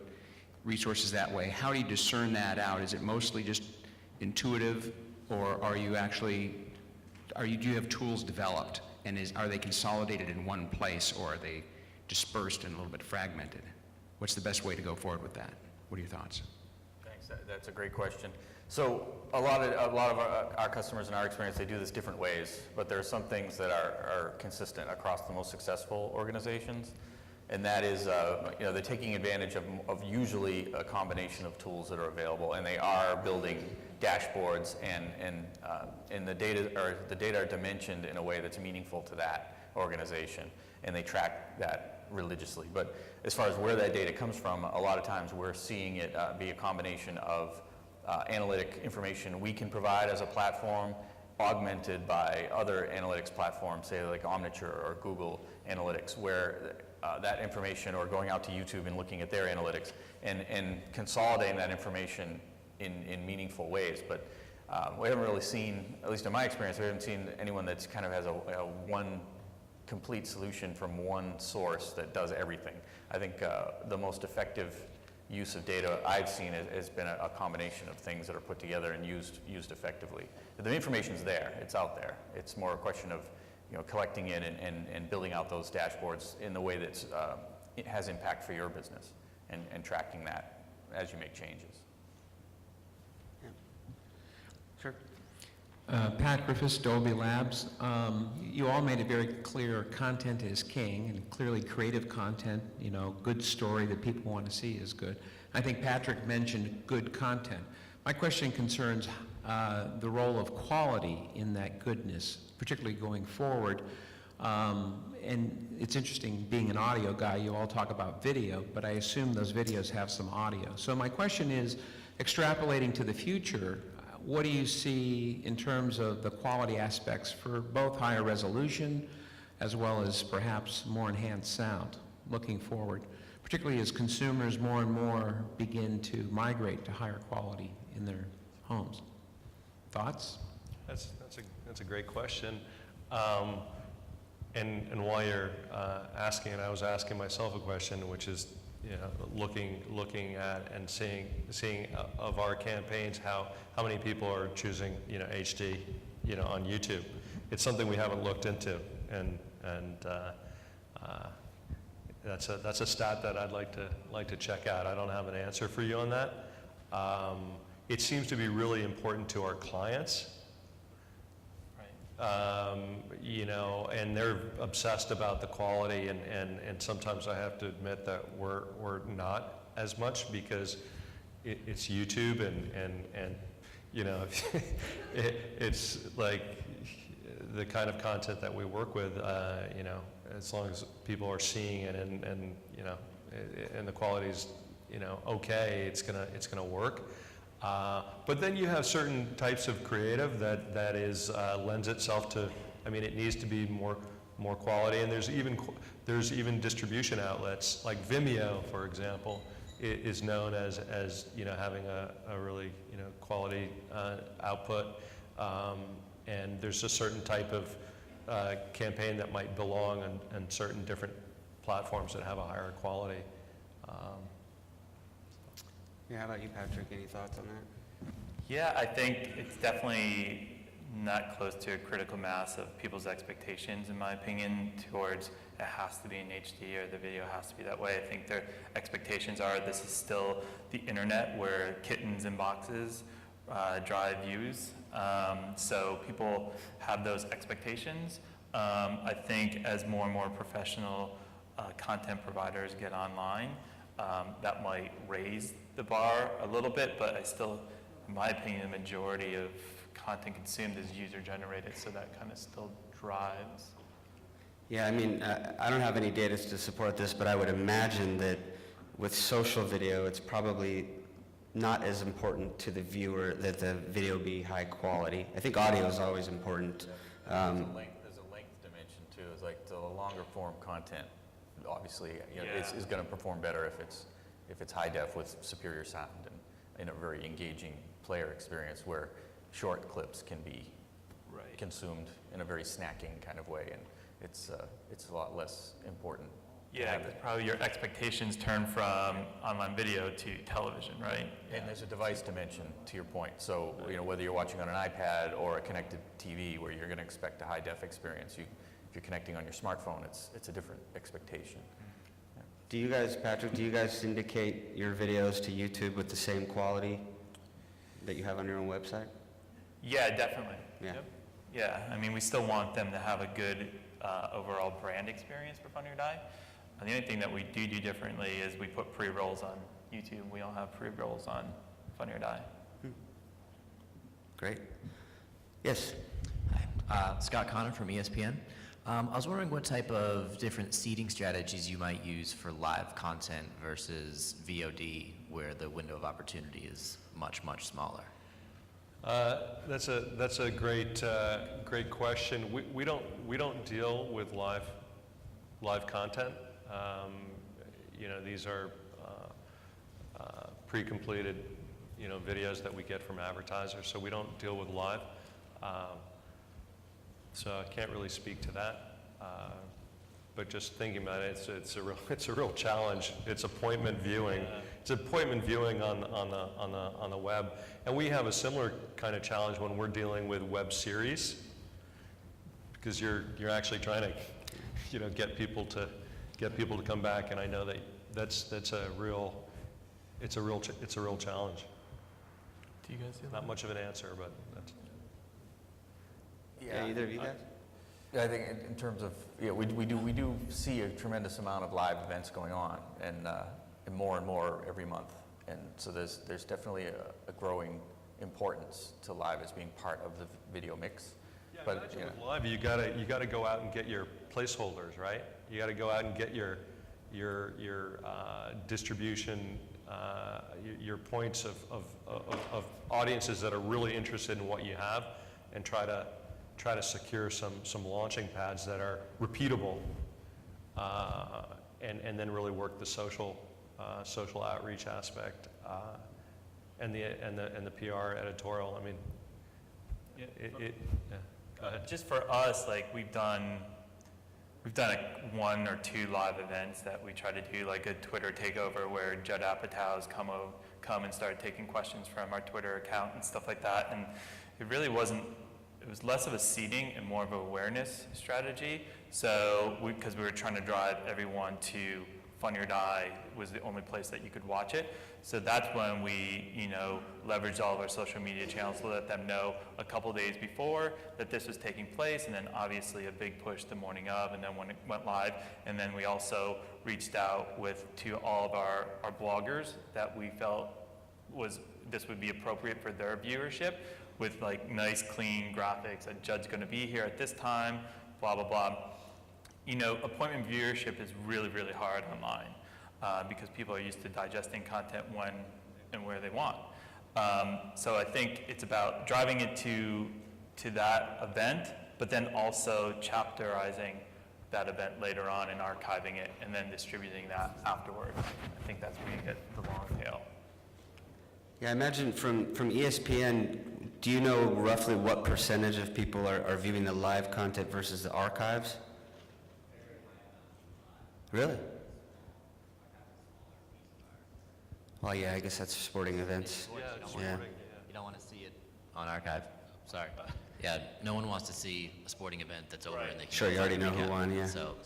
resources that way. How do you discern that out? Is it mostly just intuitive, or are you actually, do you have tools developed, and are they consolidated in one place, or are they dispersed and a little bit fragmented? What's the best way to go forward with that? What are your thoughts? Thanks. That's a great question. So a lot of our customers in our experience, they do this different ways, but there are some things that are consistent across the most successful organizations, and that is, they're taking advantage of usually a combination of tools that are available, and they are building dashboards and the data are dimensioned in a way that's meaningful to that organization, and they track that religiously. But as far as where that data comes from, a lot of times we're seeing it be a combination of analytic information we can provide as a platform, augmented by other analytics platforms, say like Omniture or Google Analytics, where that information, or going out to YouTube and looking at their analytics and consolidating that information in meaningful ways. But we haven't really seen, at least in my experience, we haven't seen anyone that's kind of has a one complete solution from one source that does everything. I think the most effective use of data I've seen has been a combination of things that are put together and used effectively. The information's there, it's out there. It's more a question of collecting it and building out those dashboards in the way that it has impact for your business, and tracking that as you make changes. Yeah. Sure. Pat Griffiths, Dolby Labs. You all made it very clear content is king, and clearly creative content, good story that people want to see is good. I think Patrick mentioned good content. My question concerns the role of quality in that goodness, particularly going forward. And it's interesting, being an audio guy, you all talk about video, but I assume those videos have some audio. So my question is, extrapolating to the future, what do you see in terms of the quality aspects for both higher resolution as well as perhaps more enhanced sound looking forward, particularly as consumers more and more begin to migrate to higher quality in their homes? Thoughts? That's a great question. And while you're asking it, I was asking myself a question, which is, looking at and seeing of our campaigns how many people are choosing HD on YouTube. It's something we haven't looked into, and that's a stat that I'd like to check out. I don't have an answer for you on that. It seems to be really important to our clients. And they're obsessed about the quality, and sometimes I have to admit that we're not as much, because it's YouTube, and it's like the kind of content that we work with, as long as people are seeing it and the quality's okay, it's gonna work. But then you have certain types of creative that lends itself to, it needs to be more quality, and there's even distribution outlets like Vimeo, for example, is known as having a really quality output, and there's a certain type of campaign that might belong on certain different platforms that have a higher quality. Yeah, how about you, Patrick? Any thoughts on that? Yeah, I think it's definitely not close to a critical mass of people's expectations, in my opinion, towards it has to be in HD or the video has to be that way. I think their expectations are this is still the internet where kittens and boxes drive views. So people have those expectations. I think as more and more professional content providers get online, that might raise the bar a little bit, but I still, in my opinion, the majority of content consumed is user-generated, so that kind of still drives. Yeah, I don't have any data to support this, but I would imagine that with social video, it's probably not as important to the viewer that the video be high quality. I think audio is always important. There's a length dimension too. It's like the longer form content, obviously, is going to perform better if it's high def with superior sound and a very engaging player experience, where short clips can be consumed in a very snacking kind of way, it's a lot less important. to Yeah, have 'cause it. probably your expectations turn from online video to television, right? And there's a device dimension, to your point. So, whether you're watching on an iPad or a connected TV where you're going to expect a high-def experience, if you're connecting on your smartphone, it's a different expectation. Do you guys, Patrick, do you guys syndicate your videos to YouTube with the same quality that you have on your own website? Yeah, definitely. Yeah. Yep. Yeah, I mean, we still want them to have a good overall brand experience for Funny or Die. And the only thing that we do differently is we put pre-rolls on YouTube. We don't have pre-rolls on Funny or Die. Great. Yes? Hi, Scott Connor from ESPN. I was wondering what type of different seeding strategies you might use for live content versus VOD, where the window of opportunity is much, much smaller. That's a great question. We don't deal with live content. These are pre-completed videos that we get from advertisers, so we don't deal with live. So I can't really speak to that. But just thinking about it, it's a real challenge. It's appointment viewing. It's appointment viewing on the web, and we have a similar kind of challenge when we're dealing with web series, because you're actually trying to get people to come back, and I know that's a real challenge. Do you guys see that? Not much of an answer, but that's. Yeah, either of you guys? Yeah, I think in terms of, we do see a tremendous amount of live events going on, and more every month. And so there's definitely a growing importance to live as being part of the video mix. Yeah, But, imagine with live, you gotta go out and get your placeholders, right? You gotta go out and get your distribution, your points of audiences that are really interested in what you have, and try to secure some launching pads that are repeatable, and then really work the social outreach aspect, and the PR editorial. I mean, yeah. Go ahead. Just for us, like we've done one or two live events that we try to do, like a Twitter takeover where Judd Apatow's come and started taking questions from our Twitter account and stuff like that. And it really wasn't. It was less of a seeding and more of an awareness strategy. So because we were trying to drive everyone to Funny or Die was the only place that you could watch it. So that's when we, leveraged all of our social media channels to let them know a couple days before that this was taking place, and then obviously a big push the morning of, and then when it went live. And then we also reached out to all of our bloggers that we felt this would be appropriate for their viewership, with like nice clean graphics that Judd's going to be here at this time, blah, blah, blah. Appointment viewership is really, really hard online because people are used to digesting content when and where they want. So I think it's about driving it to that event, but then also chapterizing that event later on and archiving it and then distributing that afterward. I think that's where you get the long tail. Yeah, I imagine from ESPN, do you know roughly what percentage of people are viewing the live content versus the archives? Really? Well, yeah, I guess that's sporting events. Yeah. You don't want to see it on archive. Sorry. Yeah, no one wants to see a sporting event that's over and they can Sure, you already know who recap. won, yeah. So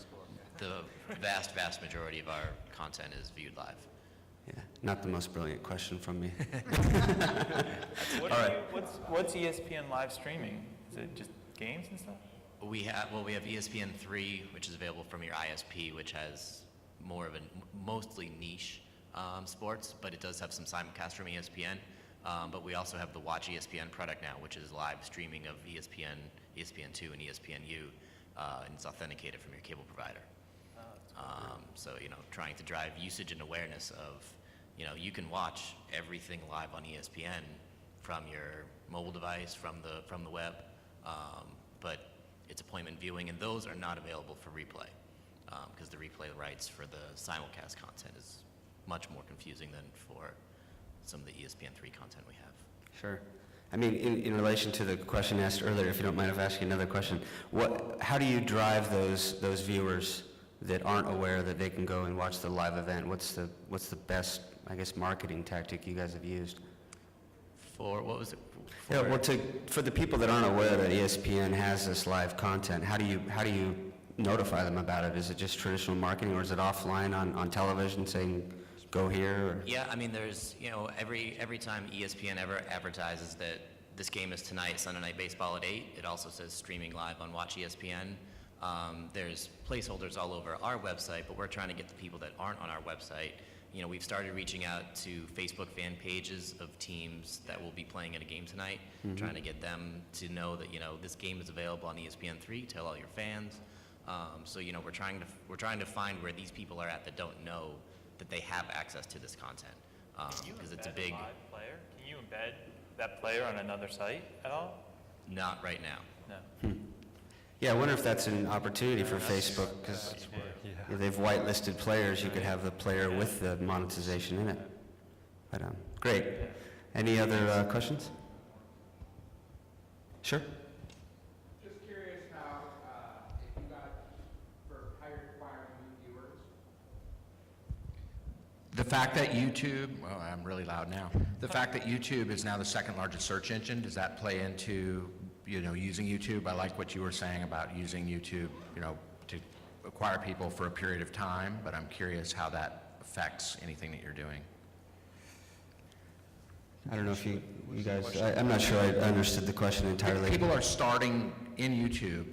the vast majority of our content is viewed live. Yeah, not the most brilliant question from me. What's ESPN live streaming? Is it just games and stuff? We have ESPN3, which is available from your ISP, which has more of a mostly niche sports, but it does have some simulcast from ESPN. But we also have the Watch ESPN product now, which is live streaming of ESPN, ESPN2, and ESPNU, and it's authenticated from your cable provider. So, trying to drive usage and awareness of, you can watch everything live on ESPN from your mobile device, from the web, but it's appointment viewing, and those are not available for replay, because the replay rights for the simulcast content is much more confusing than for some of the ESPN3 content we have. Sure. I mean, in relation to the question asked earlier, if you don't mind if I ask you another question, how do you drive those viewers that aren't aware that they can go and watch the live event? What's the best, I guess, marketing tactic you guys have used? For, what was it? Yeah, well, for the people that aren't aware that ESPN has this live content, how do you notify them about it? Is it just traditional marketing, or is it offline on television saying, go here? Or? Yeah, I mean, there's, every time ESPN ever advertises that this game is tonight, Sunday Night Baseball at 8, it also says streaming live on Watch ESPN. There's placeholders all over our website, but we're trying to get the people that aren't on our website. We've started reaching out to Facebook fan pages of teams that will be playing in a game tonight, trying to get them to know that, this game is available on ESPN3, tell all your fans. So, we're trying to find where these people are at that don't know that they have access to this content, because it's a big... Live player? Can you embed that player on another site at all? Not right now. No. Yeah, I wonder if that's an opportunity for Facebook, because if they've whitelisted players, you could have the player with the monetization in it. But great. Any other questions? Sure. Just curious how, if you got, for how you're acquiring new viewers. The fact that YouTube, well, I'm really loud now. The fact that YouTube is now the second largest search engine, does that play into, using YouTube? I like what you were saying about using YouTube, to acquire people for a period of time, but I'm curious how that affects anything that you're doing. I don't know if you guys, I'm not sure I understood the question entirely. People are starting in YouTube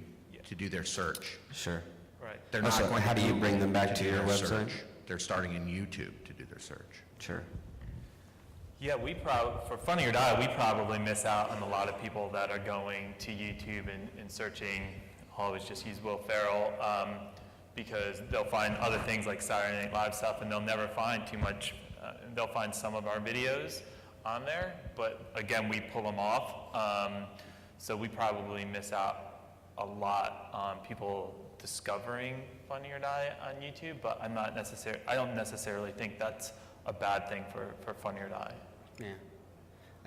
to do their search. Sure. Right. They're not going how to do you Google bring them back to do your their website? search. They're starting in YouTube to do their search. Sure. Yeah, for Funny or Die, we probably miss out on a lot of people that are going to YouTube and searching, I'll always just use Will Ferrell, because they'll find other things like Saturday Night Live stuff, and they'll never find too much, they'll find some of our videos on there, but again, we pull them off, so we probably miss out a lot on people discovering Funny or Die on YouTube, but I don't necessarily think that's a bad thing for Funny or Die. Yeah.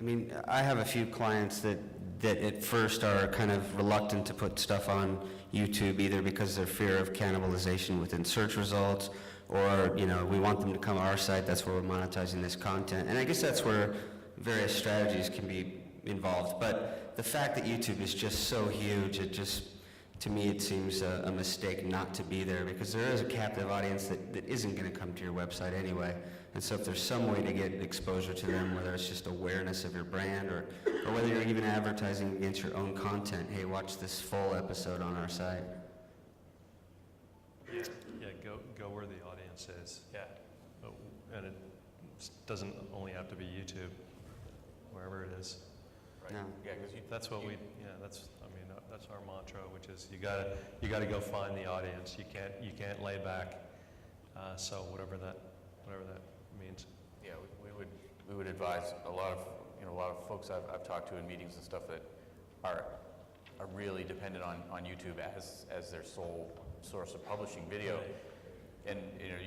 I mean, I have a few clients that at first are kind of reluctant to put stuff on YouTube, either because of their fear of cannibalization within search results, or, we want them to come to our site, that's where we're monetizing this content. And I guess that's where various strategies can be involved. But the fact that YouTube is just so huge, to me, it seems a mistake not to be there, because there is a captive audience that isn't going to come to your website anyway. And so if there's some way to get exposure to them, whether it's just awareness of your brand, or whether you're even advertising against your own content, hey, watch this full episode on our site. Yeah, go where the audience is. Yeah. And it doesn't only have to be YouTube, wherever it is. No. Yeah, because That's what that's our mantra, which is you gotta go find the audience. You can't lay back. So whatever that means. Yeah, we would advise a lot of folks I've talked to in meetings and stuff that are really dependent on YouTube as their sole source of publishing video. And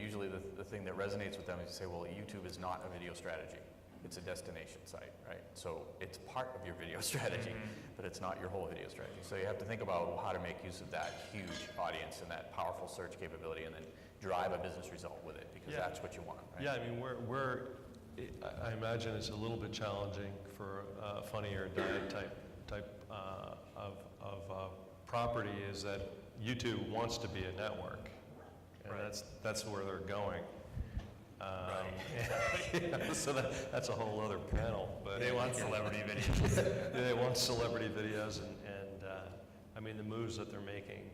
usually the thing that resonates with them is to say, well, YouTube is not a video strategy. It's a destination site, right? So it's part of your video strategy, but it's not your whole video strategy. So you have to think about how to make use of that huge audience and that powerful search capability, and then drive a business result with it, because that's what you want, right? Yeah, I mean, I imagine it's a little bit challenging for Funny or Die type of property, is that YouTube wants to be a network, and that's where they're going. So that's a whole other panel. But They want celebrity videos. they want celebrity videos, and I mean, the moves that they're making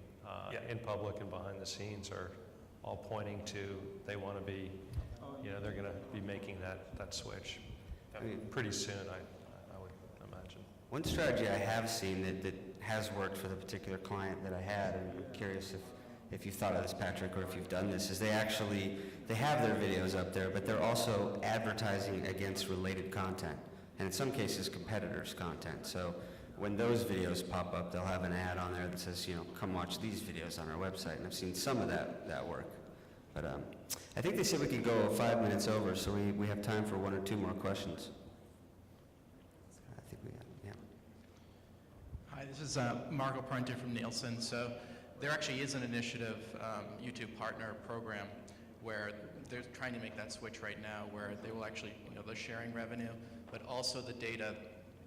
in public and behind the scenes are all pointing to they want to be, they're going to be making that switch pretty soon, I would imagine. One strategy I have seen that has worked for the particular client that I had, and I'm curious if you've thought of this, Patrick, or if you've done this, is they have their videos up there, but they're also advertising against related content, and in some cases competitors' content. So when those videos pop up, they'll have an ad on there that says, come watch these videos on our website, and I've seen some of that work. But I think they said we could go 5 minutes over, so we have time for one or two more questions. I think we got, This is Marco Parente from Nielsen. So there actually is an initiative, YouTube partner program, where they're trying to make that switch right now, where they will actually, they're sharing revenue, but also the data,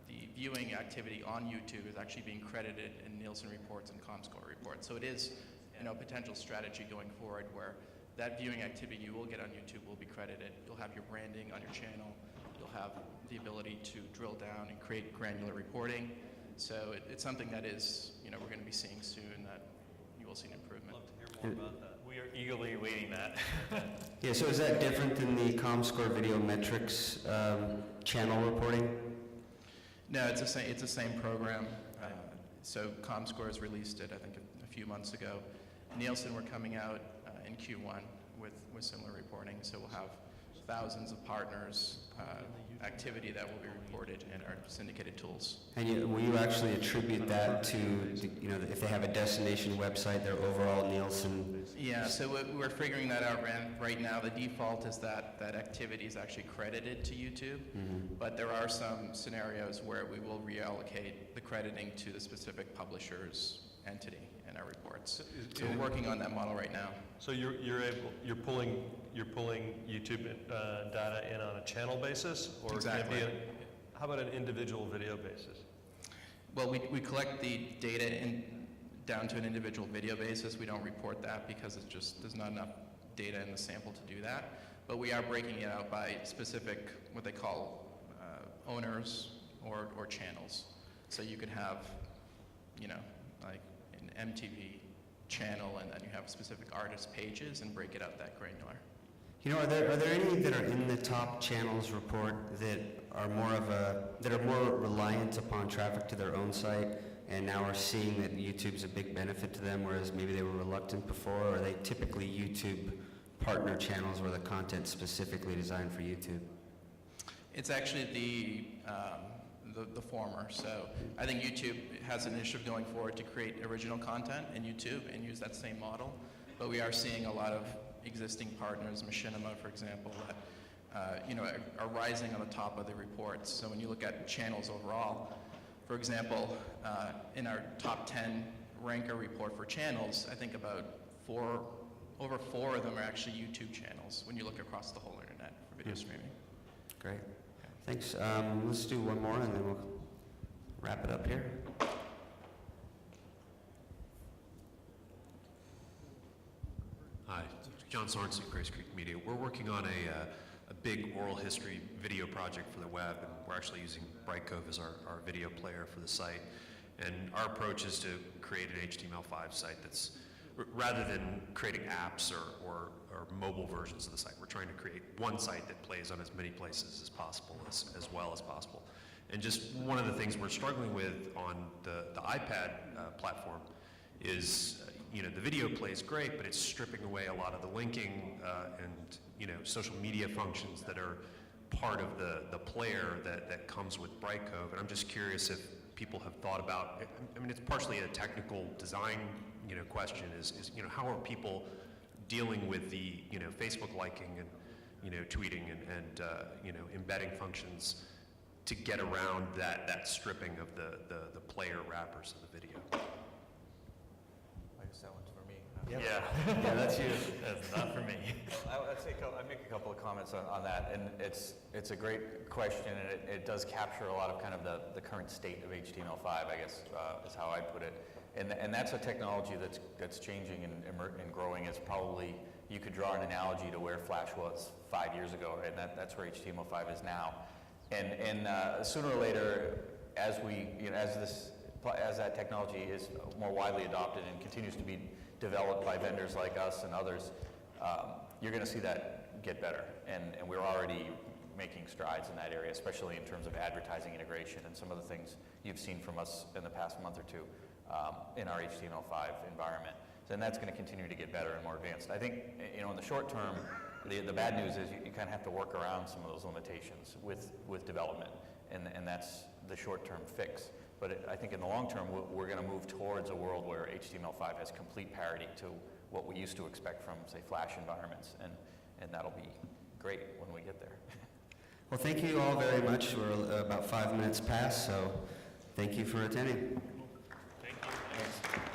the viewing activity on YouTube is actually being credited in Nielsen reports and Comscore reports. So it is, a potential strategy going forward where that viewing activity you will get on YouTube will be credited. You'll have your branding on your channel. You'll have the ability to drill down and create granular reporting. So it's something that is, we're going to be seeing soon, that you will see an improvement. Love to hear more about that. We are eagerly awaiting that. Yeah, so is that different than the Comscore video metrics channel reporting? No, it's the same program. So Comscore has released it, I think, a few months ago. Nielsen, we're coming out in Q1 with similar reporting. So we'll have thousands of partners, activity that will be reported in our syndicated tools. And will you actually attribute that to, if they have a destination website, their overall Nielsen? Yeah, so we're figuring that out right now. The default is that activity is actually credited to YouTube, but there are some scenarios where we will reallocate the crediting to the specific publisher's entity in our reports. So we're working on that model right now. So you're pulling YouTube data in on a channel basis, or Exactly. can it be how about an individual video basis? Well, we collect the data down to an individual video basis. We don't report that because there's not enough data in the sample to do that. But we are breaking it out by specific, what they call owners or channels. So you could have, like an MTV channel, and then you have specific artist pages and break it out that granular. Are there any that are in the top channels report that are more reliant upon traffic to their own site, and now are seeing that YouTube's a big benefit to them, whereas maybe they were reluctant before? Or are they typically YouTube partner channels where the content's specifically designed for YouTube? It's actually the former. So I think YouTube has an initiative going forward to create original content in YouTube and use that same model. But we are seeing a lot of existing partners, Machinima, for example, that are rising on the top of the reports. So when you look at channels overall, for example, in our top 10 ranker report for channels, I think about over four of them are actually YouTube channels when you look across the whole internet for video streaming. Great. Thanks. Let's do one more and then we'll wrap it up here. Hi, John Sorensen, Grace Creek Media. We're working on a big oral history video project for the web, and we're actually using Brightcove as our video player for the site. And our approach is to create an HTML5 site that's, rather than creating apps or mobile versions of the site, we're trying to create one site that plays on as many places as possible, as well as possible. And just one of the things we're struggling with on the iPad platform is, the video plays great, but it's stripping away a lot of the linking and social media functions that are part of the player that comes with Brightcove. And I'm just curious if people have thought about, it's partially a technical design question, is how are people dealing with the Facebook liking and tweeting and embedding functions to get around that stripping of the player wrappers of the video? I guess that one's for me. Yeah, that's you. That's not for me. I'd make a couple of comments on that, and it's a great question, and it does capture a lot of kind of the current state of HTML5, I guess, is how I'd put it. And that's a technology that's changing and growing. It's probably, you could draw an analogy to where Flash was 5 years ago, and that's where HTML5 is now. And sooner or later, as that technology is more widely adopted and continues to be developed by vendors like us and others, you're going to see that get better. And we're already making strides in that area, especially in terms of advertising integration and some of the things you've seen from us in the past month or two in our HTML5 environment. And that's going to continue to get better and more advanced. I think, in the short term, the bad news is you kind of have to work around some of those limitations with development, and that's the short-term fix. But I think in the long term, we're going to move towards a world where HTML5 has complete parity to what we used to expect from, say, Flash environments, and that'll be great when we get there. Well, thank you all very much. We're about 5 minutes past, so thank you for attending. Yes.